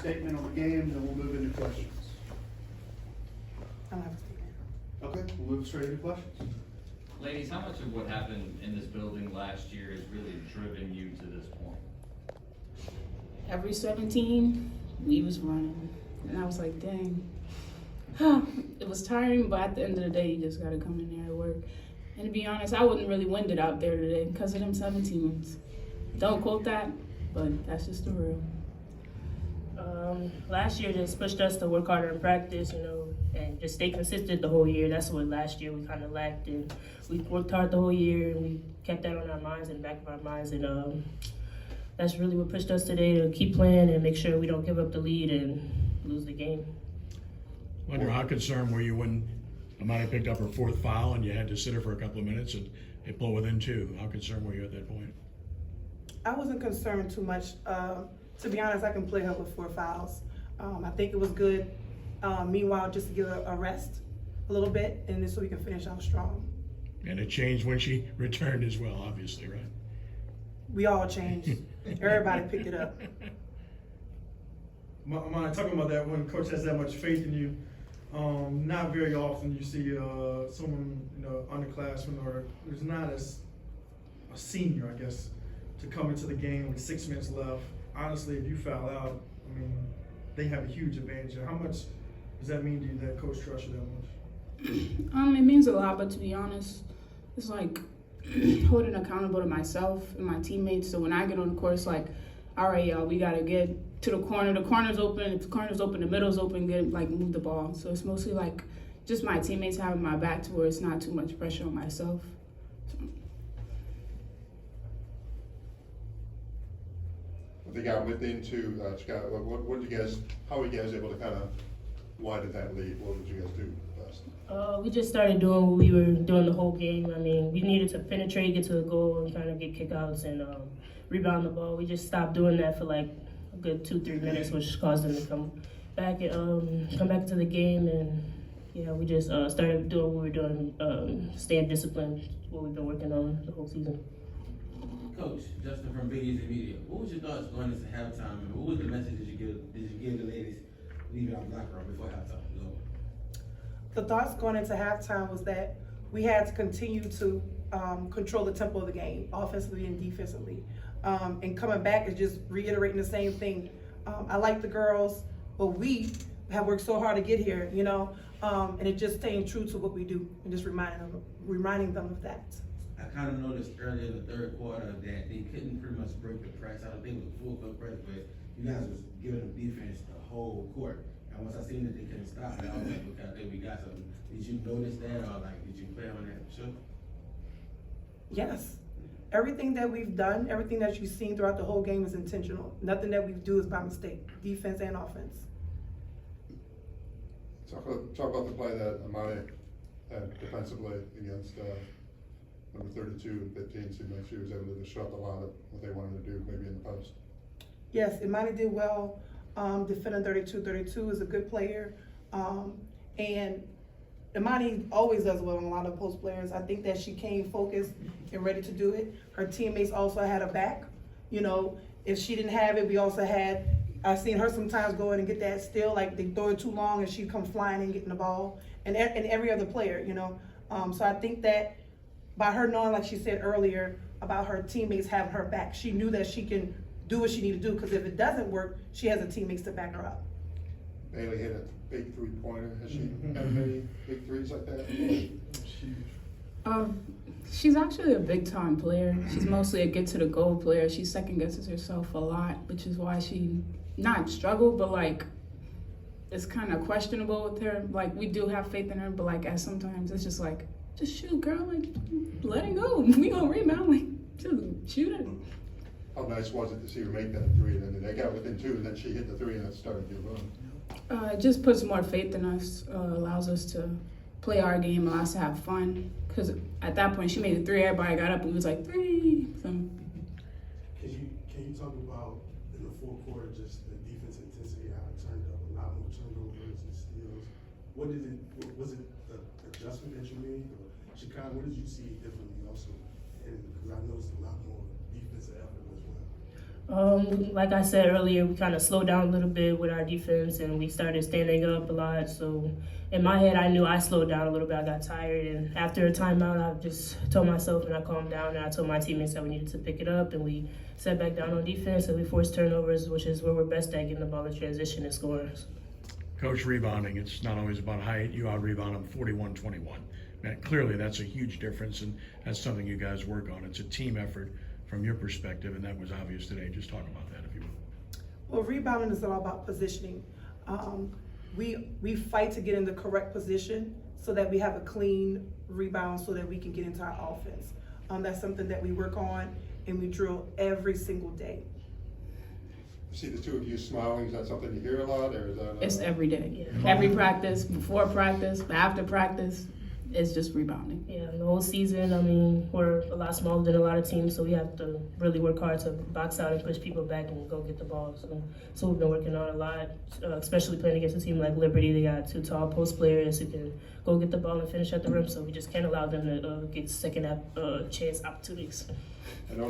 statement on the game, then we'll move into questions. I don't have a statement. Okay, we'll move straight into questions. Ladies, how much of what happened in this building last year has really driven you to this point? Every 17, we was running. And I was like, dang. It was tiring, but at the end of the day, you just gotta come in there and work. And to be honest, I wasn't really winded out there today because of them 17s. Don't quote that, but that's just the real. Last year just pushed us to work harder in practice, and just stay consistent the whole year. That's what last year we kind of lacked, and we worked hard the whole year, and we kept that on our minds and back of our minds, and that's really what pushed us today to keep playing and make sure we don't give up the lead and lose the game. Wonder how concerned were you when Imani picked up her fourth foul and you had to sit her for a couple of minutes and it blew within two? How concerned were you at that point? I wasn't concerned too much. To be honest, I can play her with 4 fouls. I think it was good. Meanwhile, just to give her a rest a little bit, and so we can finish out strong. And it changed when she returned as well, obviously, right? We all changed. Everybody picked it up. Imani, talking about that, when coach has that much faith in you, not very often you see someone, underclassmen or there's not as a senior, I guess, to come into the game with 6 minutes left. Honestly, if you foul out, they have a huge advantage. How much does that mean to you that coach trusts you that much? It means a lot, but to be honest, it's like holding accountable to myself and my teammates. So when I get on the court, it's like, all right, y'all, we gotta get to the corner. The corner's open. If the corner's open, the middle's open. Move the ball. So it's mostly like just my teammates having my back to where it's not too much pressure on myself. They got within two, Chikae, what did you guys, how were you guys able to kind of widen that lead? What did you guys do best? We just started doing what we were doing the whole game. We needed to penetrate, get to the goal, and kind of get kickouts and rebound the ball. We just stopped doing that for like a good 2-3 minutes, which caused them to come back into the game. And yeah, we just started doing what we were doing, staying disciplined, what we've been working on the whole season. Coach, Justin from Big Easy Media. What was your thoughts going into halftime, and what was the message did you give the ladies leaving out the locker room before halftime was over? The thoughts going into halftime was that we had to continue to control the tempo of the game, offensively and defensively. And coming back is just reiterating the same thing. I like the girls, but we have worked so hard to get here, and it's just staying true to what we do and just reminding them of that. I kind of noticed earlier in the third quarter that they couldn't pretty much break the press. I don't think it was full court press, but you guys was giving them defense the whole court. And once I seen that they couldn't stop it, I was like, okay, I think we got something. Did you notice that, or did you play on that? Sure. Yes. Everything that we've done, everything that you've seen throughout the whole game is intentional. Nothing that we do is by mistake, defense and offense. Talk about the play that Imani had defensively against number 32 and 15. Seemed like she was able to disrupt a lot of what they wanted to do, maybe in the post. Yes, Imani did well. Defending 32. 32 is a good player. And Imani always does well on a lot of post players. I think that she came focused and ready to do it. Her teammates also had her back. If she didn't have it, we also had, I've seen her sometimes go in and get that steal, like they throw it too long and she'd come flying and getting the ball. And every other player, So I think that by her knowing, like she said earlier, about her teammates having her back, she knew that she can do what she needed to do, because if it doesn't work, she has the teammates to back her up. Bailey hit a big three-pointer. Has she had many big threes like that? She's actually a big time player. She's mostly a get to the goal player. She second guesses herself a lot, which is why she not struggled, but it's kind of questionable with her. We do have faith in her, but as sometimes it's just just shoot, girl, let it go. We gonna rebound, just shoot it. How nice was it to see her make that three, and then they got within two, and then she hit the three, and that started your run? It just puts more faith in us, allows us to play our game, allows us to have fun. Because at that point, she made the three, everybody got up and was like, three. So. Can you talk about, in the fourth quarter, just the defense intensity, how it turned up, a lot more turnovers and steals? Was it the adjustment that you made? Or Chikae, what did you see differently also? Because I noticed a lot more defensive effort as Like I said earlier, we kind of slowed down a little bit with our defense, and we started standing up a lot. So in my head, I knew I slowed down a little bit. I got tired, and after a timeout, I just told myself and I calmed down, and I told my teammates that we needed to pick it up, and we sat back down on defense, and we forced turnovers, which is where we're best at, getting the ball in transition and scoring. Coach, rebounding, it's not always about height. You out-rebound them 41-21. Clearly, that's a huge difference, and that's something you guys work on. It's a team effort from your perspective, and that was obvious today. Just talk about that, if you will. Well, rebounding is all about positioning. We fight to get in the correct position so that we have a clean rebound so that we can get into our offense. That's something that we work on and we drill every single day. You see the two of you smiling, is that something you hear a lot, or is that? It's every day. Yeah. Every practice, before practice, after practice, it's just rebounding. Yeah, the whole season, I mean, we're a lot smaller than a lot of teams, so we have to really work hard to box out and push people back and go get the ball. So we've been working on a lot, especially playing against a team like Liberty. They got 2 tall post players who can go get the ball and finish at the rim, so we just can't allow them to get second chance opportunities. I know